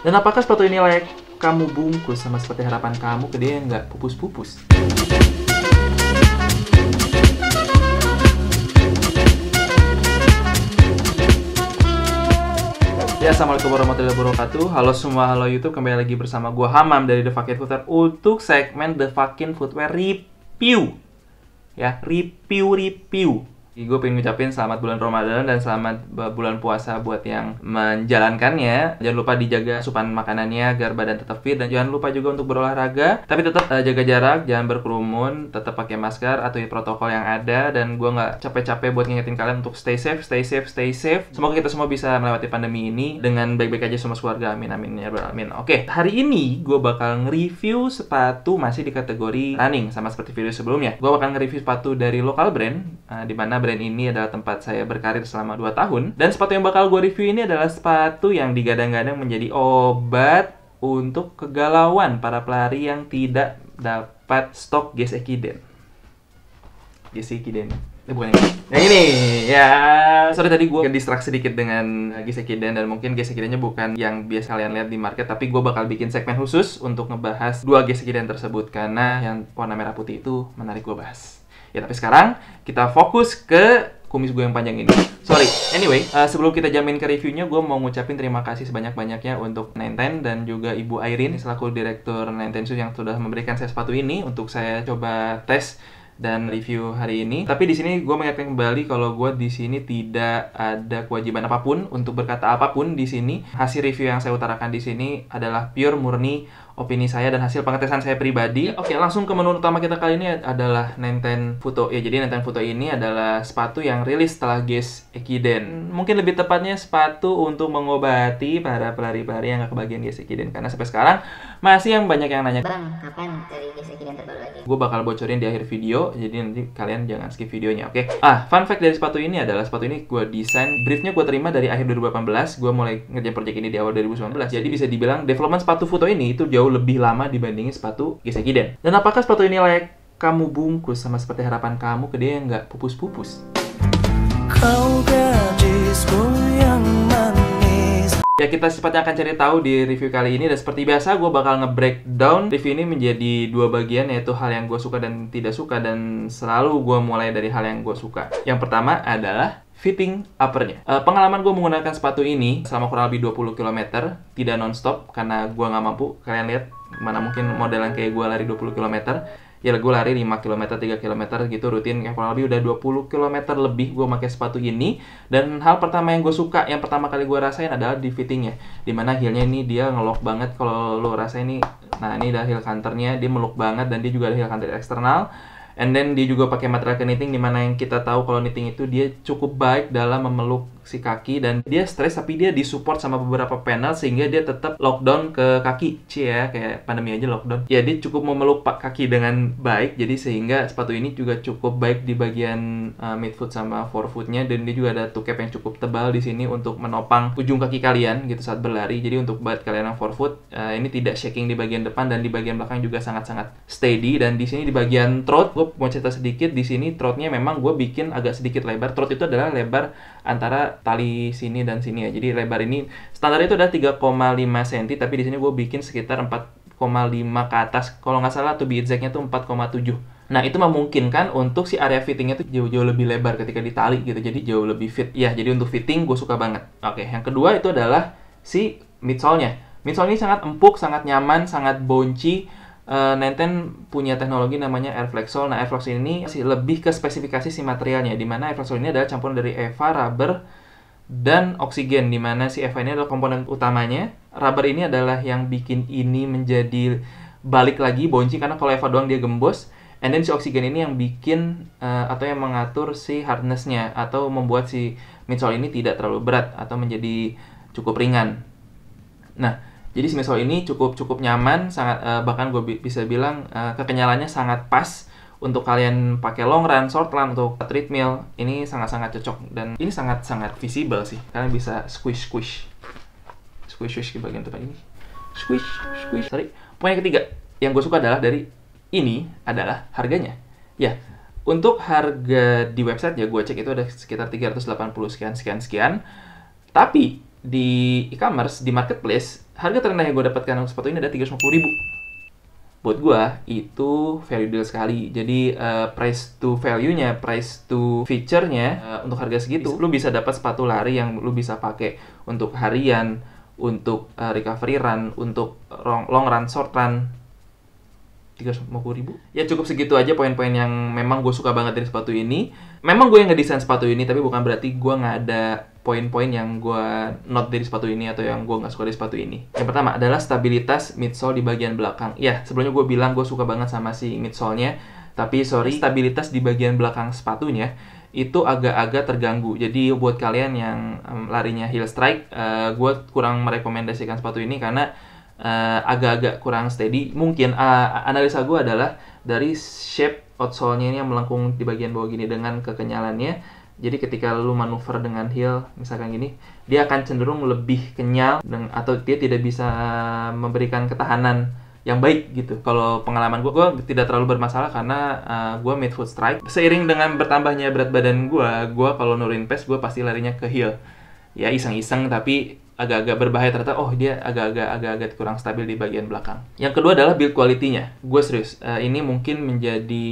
Dan apakah sepatu ini layak kamu bungkus sama seperti harapan kamu ke dia yang nggak pupus-pupus? Ya, assalamualaikum warahmatullahi wabarakatuh. Halo semua, halo YouTube. Kembali lagi bersama gue Hamam dari The Fucking Footwear untuk segmen The Fucking Footwear Review. Ya, review. Gue pengen ngucapin selamat bulan Ramadan dan selamat bulan puasa buat yang menjalankannya. Jangan lupa dijaga asupan makanannya agar badan tetap fit, dan jangan lupa juga untuk berolahraga. Tapi tetap jaga jarak, jangan berkerumun, tetap pakai masker, atuhi protokol yang ada. Dan gue nggak capek-capek buat ngingetin kalian untuk stay safe. Semoga kita semua bisa melewati pandemi ini dengan baik-baik aja sama keluarga. Amin, amin, ya rabbal alamin. Oke, hari ini gue bakal nge-review sepatu masih di kategori running, sama seperti video sebelumnya. Gue bakal nge-review sepatu dari lokal brand, di mana brand ini adalah tempat saya berkarir selama 2 tahun. Dan sepatu yang bakal gue review ini adalah sepatu yang digadang-gadang menjadi obat untuk kegalauan para pelari yang tidak dapat stok GS Ekiden. GS Ekiden. Bukan yang ini. Ya, sorry tadi gue distraksi sedikit dengan GS Ekiden, dan mungkin GS Ekidennya bukan yang biasa kalian lihat di market, tapi gue bakal bikin segmen khusus untuk ngebahas 2 GS Ekiden tersebut karena yang warna merah putih itu menarik gue bahas. Ya, tapi sekarang kita fokus ke kumis gue yang panjang ini. Sorry. Anyway, sebelum kita jamin ke reviewnya, gue mau ngucapin terima kasih sebanyak-banyaknya untuk Nenten dan juga Ibu Airin selaku direktur Nenten Shoes yang sudah memberikan saya sepatu ini untuk saya coba tes dan review hari ini. Tapi di sini gue mengingatkan kembali kalau gue di sini tidak ada kewajiban apapun untuk berkata apapun di sini. Hasil review yang saya utarakan di sini adalah pure murni opini saya dan hasil pengetesan saya pribadi. Oke, langsung ke menu utama kita kali ini adalah Nenten Futo. Ya, jadi Nenten Futo ini adalah sepatu yang rilis setelah GS Ekiden. Mungkin lebih tepatnya sepatu untuk mengobati para pelari-pelari yang gak kebagian GS Ekiden. Karena sampai sekarang masih yang banyak yang nanya, "Bang, kapan dari GS Ekiden terbaru lagi?" Gue bakal bocorin di akhir video, jadi nanti kalian jangan skip videonya, oke? Fun fact dari sepatu ini adalah sepatu ini gue desain, briefnya gue terima dari akhir 2018. Gue mulai ngerjain project ini di awal 2019. Jadi bisa dibilang development sepatu Futo ini itu jauh lebih lama dibandingin sepatu GS Ekiden. Dan apakah sepatu ini layak kamu bungkus sama seperti harapan kamu ke dia yang nggak pupus-pupus? Kau gadisku yang manis. Ya, kita secepatnya akan cari tahu di review kali ini. Dan seperti biasa, gue bakal nge-breakdown review ini menjadi 2 bagian, yaitu hal yang gue suka dan tidak suka. Dan selalu gue mulai dari hal yang gue suka. Yang pertama adalah fitting uppernya. Pengalaman gue menggunakan sepatu ini selama kurang lebih 20 km, tidak non-stop karena gue nggak mampu. Kalian lihat, mana mungkin model yang kayak gue lari 20 km. Ya, gue lari 5 km, 3 km gitu rutin. Kayak kurang lebih udah 20 km lebih gue pakai sepatu ini. Dan hal pertama yang gue suka, yang pertama kali gue rasain adalah di fittingnya. Dimana heelnya ini dia ngelock banget. Kalau lo rasain ini, nah ini ada heel counternya, dia melock banget. Dan dia juga ada heel counter eksternal. And then dia juga pakai material knitting, dimana yang kita tahu kalau knitting itu dia cukup baik dalam memeluk si kaki, dan dia stres tapi dia disupport sama beberapa panel sehingga dia tetap lockdown ke kaki. Ya, kayak pandemi aja lockdown. Ya, dia cukup memeluk kaki dengan baik, jadi sehingga sepatu ini juga cukup baik di bagian midfoot sama forefootnya, dan dia juga ada toe cap yang cukup tebal di sini untuk menopang ujung kaki kalian gitu saat berlari. Jadi untuk buat kalian yang forefoot, ini tidak shaking di bagian depan, dan di bagian belakang juga sangat-sangat steady. Dan di sini di bagian throat, gue mau cerita sedikit. Di sini throatnya memang gue bikin agak sedikit lebar. Throat itu adalah lebar antara tali sini dan sini ya. Jadi lebar ini standar itu adalah 3,5 cm, tapi di sini gue bikin sekitar 4,5 ke atas. Kalau nggak salah tuh exactnya tuh 4,7. Nah, itu memungkinkan untuk si area fittingnya tuh jauh-jauh lebih lebar ketika ditali gitu. Jadi jauh lebih fit. Ya, jadi untuk fitting gue suka banget. Oke, yang kedua itu adalah si midsole-nya. Midsole ini sangat empuk, sangat nyaman, sangat bouncy. Nenten punya teknologi namanya Airflex Sole. Nah, Airflex ini lebih ke spesifikasi si materialnya, dimana Airflex Sole ini adalah campuran dari EVA, rubber, dan oksigen, dimana si EVA ini adalah komponen utamanya. Rubber ini adalah yang bikin ini menjadi balik lagi bouncy, karena kalau EVA doang dia gembos. And then si oksigen ini yang bikin atau yang mengatur si hardness-nya, atau membuat si midsole ini tidak terlalu berat atau menjadi cukup ringan. Nah, jadi si midsole ini cukup nyaman, sangat bahkan gue bisa bilang kekenyalannya sangat pas untuk kalian pakai long run, short run, untuk treadmill. Ini sangat-sangat cocok, dan ini sangat-sangat visible sih. Kalian bisa squish ke bagian depan ini. Squish. Sorry. Poin yang ketiga yang gue suka adalah dari ini adalah harganya. Ya, untuk harga di website ya gue cek itu ada sekitar 380 sekian. Tapi di e-commerce, di marketplace, Harga terendah yang gue dapatkan untuk sepatu ini ada 350.000. Buat gue itu value deal sekali. Jadi price to value-nya, price to feature-nya untuk harga segitu, lu bisa dapat sepatu lari yang lu bisa pakai untuk harian, untuk recovery run, untuk long run, short run. 350.000. Ya cukup segitu aja poin-poin yang memang gue suka banget dari sepatu ini. Memang gue yang ngedesain sepatu ini, tapi bukan berarti gue nggak ada poin-poin yang gue note dari sepatu ini atau yang gue nggak suka dari sepatu ini. Yang pertama adalah stabilitas midsole di bagian belakang. Ya, sebelumnya gue bilang gue suka banget sama si midsole-nya, tapi sorry, stabilitas di bagian belakang sepatunya itu agak-agak terganggu. Jadi buat kalian yang larinya heel strike, gue kurang merekomendasikan sepatu ini karena agak-agak kurang steady. Mungkin analisa gue adalah dari shape outsole-nya ini yang melengkung di bagian bawah gini dengan kekenyalannya. Jadi ketika lu manuver dengan heel misalkan gini, dia akan cenderung lebih kenyal atau dia tidak bisa memberikan ketahanan yang baik gitu. Kalau pengalaman gue tidak terlalu bermasalah karena gue midfoot strike. Seiring dengan bertambahnya berat badan gue kalau nurunin pace gue pasti larinya ke heel. Ya iseng-iseng tapi agak-agak berbahaya ternyata. Oh, dia agak-agak kurang stabil di bagian belakang. Yang kedua adalah build quality-nya. Gue serius, ini mungkin menjadi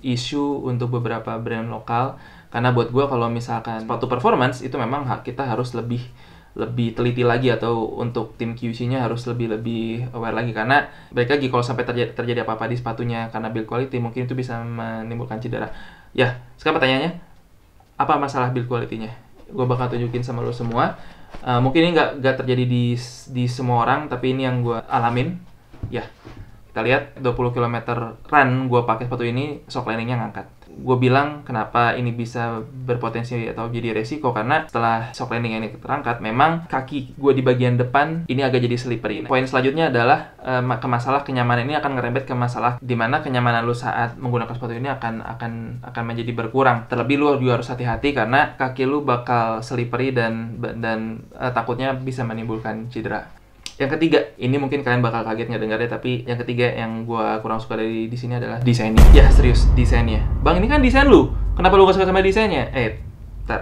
isu untuk beberapa brand lokal. Karena buat gue kalau misalkan sepatu performance itu memang kita harus lebih teliti lagi, atau untuk tim QC-nya harus lebih aware lagi, karena mereka lagi kalau sampai terjadi apa-apa di sepatunya karena build quality mungkin itu bisa menimbulkan cedera. Ya, sekarang pertanyaannya, apa masalah build quality-nya? Gue bakal tunjukin sama lo semua. Mungkin ini nggak terjadi di semua orang, tapi ini yang gue alamin. Ya, kita lihat 20 km run gue pakai sepatu ini, shock landing-nya ngangkat. Gue bilang kenapa ini bisa berpotensi atau jadi resiko, karena setelah shock landing ini terangkat, memang kaki gue di bagian depan ini agak jadi slippery. Poin selanjutnya adalah ke masalah kenyamanan. Ini akan ngerembet ke masalah dimana kenyamanan lu saat menggunakan sepatu ini akan menjadi berkurang. Terlebih lu juga harus hati-hati karena kaki lu bakal slippery dan takutnya bisa menimbulkan cedera. Yang ketiga, ini mungkin kalian bakal kaget ngedengarnya, tapi yang ketiga yang gue kurang suka di sini adalah desainnya. Ya serius, desainnya. Bang, ini kan desain lu. Kenapa lu gak suka sama desainnya?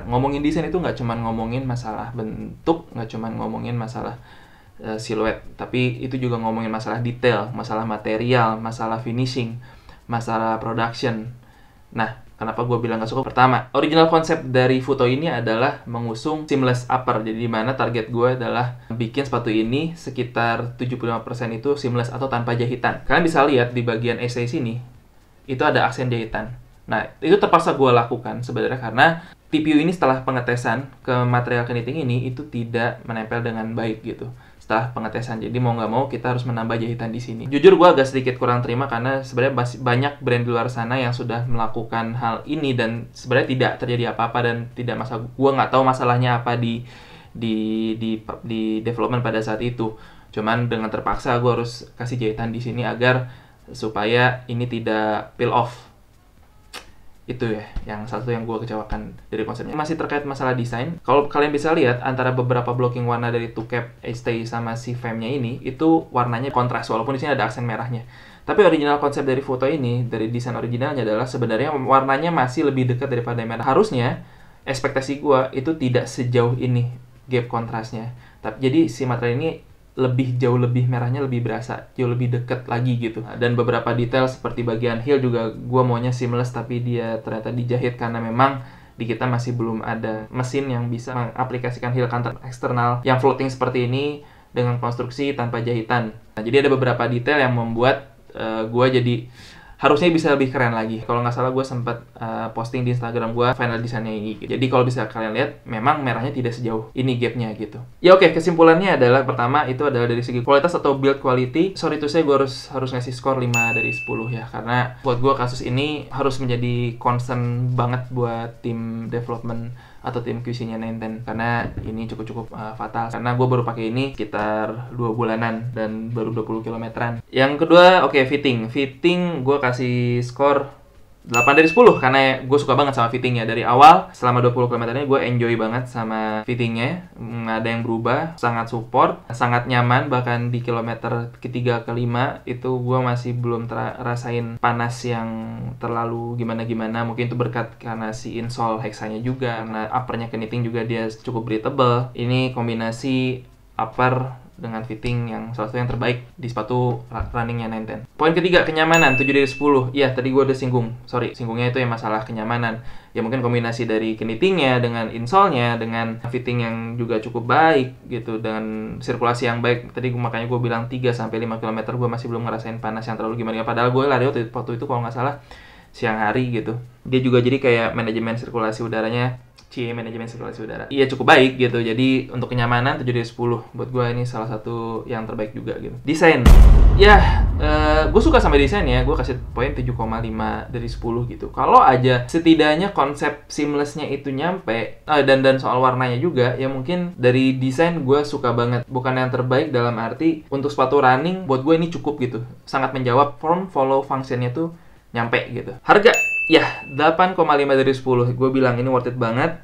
Ngomongin desain itu nggak cuma ngomongin masalah bentuk, nggak cuma ngomongin masalah siluet, tapi itu juga ngomongin masalah detail, masalah material, masalah finishing, masalah production. Nah, kenapa gue bilang gak suka? Pertama, original konsep dari Futo ini adalah mengusung seamless upper. Jadi dimana target gue adalah bikin sepatu ini sekitar 75% itu seamless atau tanpa jahitan. Kalian bisa lihat di bagian AC sini, itu ada aksen jahitan. Nah, itu terpaksa gue lakukan sebenarnya karena TPU ini setelah pengetesan ke material knitting ini itu tidak menempel dengan baik gitu setelah pengetesan. Jadi mau nggak mau kita harus menambah jahitan di sini. Jujur gue agak sedikit kurang terima karena sebenarnya banyak brand di luar sana yang sudah melakukan hal ini dan sebenarnya tidak terjadi apa-apa dan tidak masalah. Gue nggak tahu masalahnya apa di development pada saat itu. Cuman dengan terpaksa gue harus kasih jahitan di sini agar supaya ini tidak peel off. Itu ya, yang satu yang gue kecewakan dari konsepnya. Masih terkait masalah desain, kalau kalian bisa lihat antara beberapa blocking warna dari two cap stay sama si frame-nya ini, itu warnanya kontras, walaupun di sini ada aksen merahnya. Tapi original konsep dari Futo ini, dari desain originalnya adalah sebenarnya warnanya masih lebih dekat daripada merah. Harusnya, ekspektasi gue itu tidak sejauh ini gap kontrasnya. Jadi si material ini jauh lebih merahnya lebih berasa, jauh lebih deket lagi gitu. Dan beberapa detail seperti bagian heel juga gue maunya seamless, tapi dia ternyata dijahit karena memang di kita masih belum ada mesin yang bisa mengaplikasikan heel counter eksternal yang floating seperti ini dengan konstruksi tanpa jahitan. Nah, jadi ada beberapa detail yang membuat gue jadi harusnya bisa lebih keren lagi. Kalau nggak salah gue sempat posting di Instagram gue final desainnya ini. Jadi kalau bisa kalian lihat, memang merahnya tidak sejauh ini gapnya gitu. Ya oke, kesimpulannya adalah pertama itu adalah dari segi kualitas atau build quality. Sorry to say, gue harus ngasih skor 5 dari 10 ya. Karena buat gue kasus ini harus menjadi concern banget buat tim development atau tim QC-nya Nenten, karena ini cukup fatal. Karena gue baru pakai ini sekitar 2 bulanan dan baru 20 kilometeran. Yang kedua, oke, fitting gue kasih skor 8 dari 10 karena gue suka banget sama fittingnya. Dari awal selama 20 km ini gue enjoy banget sama fittingnya, nggak ada yang berubah, sangat support, sangat nyaman. Bahkan di kilometer ketiga kelima itu gue masih belum rasain panas yang terlalu gimana-gimana. Mungkin itu berkat karena si insole hexanya juga, karena uppernya knitting juga dia cukup breathable. Ini kombinasi upper dengan fitting yang salah satu yang terbaik di sepatu runningnya 910. Poin ketiga, kenyamanan, 7 dari 10. Iya, tadi gue udah singgungnya itu yang masalah kenyamanan. Ya mungkin kombinasi dari knittingnya, dengan insole-nya, dengan fitting yang juga cukup baik gitu, dengan sirkulasi yang baik. Tadi makanya gue bilang 3-5 km gue masih belum ngerasain panas yang terlalu gimana. Padahal gue lari waktu itu kalau nggak salah siang hari gitu. Dia juga jadi kayak manajemen sirkulasi udaranya, manajemen sirkulasi udara. Iya cukup baik gitu. Jadi untuk kenyamanan 7 dari 10. Buat gue ini salah satu yang terbaik juga gitu. Desain. Ya, gue suka sama desainnya. Gue kasih poin 7,5 dari 10 gitu. Kalau aja setidaknya konsep seamless-nya itu nyampe, dan soal warnanya juga, ya mungkin dari desain gue suka banget. Bukan yang terbaik dalam arti untuk sepatu running, buat gue ini cukup gitu. Sangat menjawab form follow function-nya tuh nyampe gitu. Harga, ya 8,5 dari 10. Gue bilang ini worth it banget.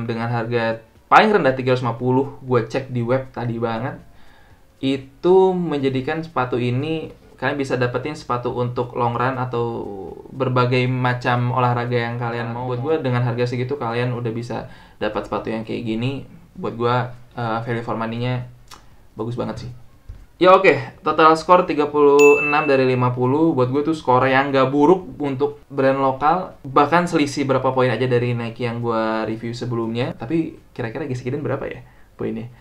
Dengan harga paling rendah 350, gue cek di web tadi banget. Itu menjadikan sepatu ini kalian bisa dapetin sepatu untuk long run atau berbagai macam olahraga yang kalian mau. Buat gue dengan harga segitu kalian udah bisa dapat sepatu yang kayak gini. Buat gue value for money-nya bagus banget sih. Ya oke, total skor 36 dari 50. Buat gue tuh skor yang gak buruk untuk brand lokal. Bahkan selisih berapa poin aja dari Nike yang gue review sebelumnya. Tapi kira-kira Gesekiden berapa ya poinnya?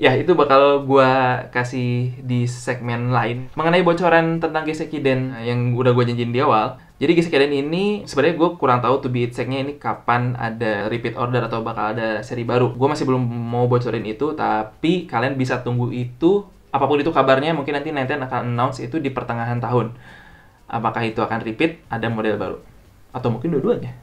Ya itu bakal gue kasih di segmen lain. Mengenai bocoran tentang Gesekiden yang udah gue janjiin di awal. Jadi Gesekiden ini sebenarnya gue kurang tahu to be exact-nya ini kapan ada repeat order atau bakal ada seri baru. Gue masih belum mau bocorin itu, tapi kalian bisa tunggu itu. Apapun itu kabarnya, mungkin nanti 910 akan announce itu di pertengahan tahun. Apakah itu akan repeat, ada model baru. Atau mungkin dua-duanya.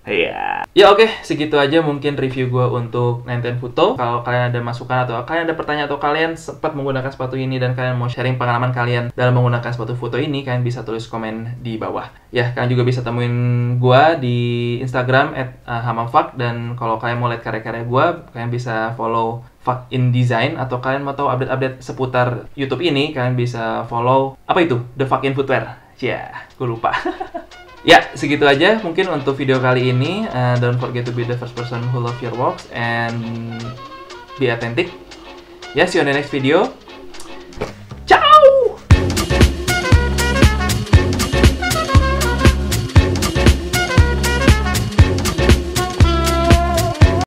Iya. Ya oke, segitu aja mungkin review gue untuk 910 Phuto. Kalau kalian ada masukan atau kalian ada pertanyaan atau kalian sempat menggunakan sepatu ini dan kalian mau sharing pengalaman kalian dalam menggunakan sepatu Phuto ini, kalian bisa tulis komen di bawah. Ya, kalian juga bisa temuin gue di Instagram @hamamfuck, dan kalau kalian mau lihat karya-karya gue, kalian bisa follow Fuck in Design, atau kalian mau tahu update-update seputar YouTube ini, kalian bisa follow apa itu? The Fuck in Footwear. Ya, gue lupa. Ya, segitu aja mungkin untuk video kali ini. Don't forget to be the first person who love your works and be authentic. Ya, see you on the next video.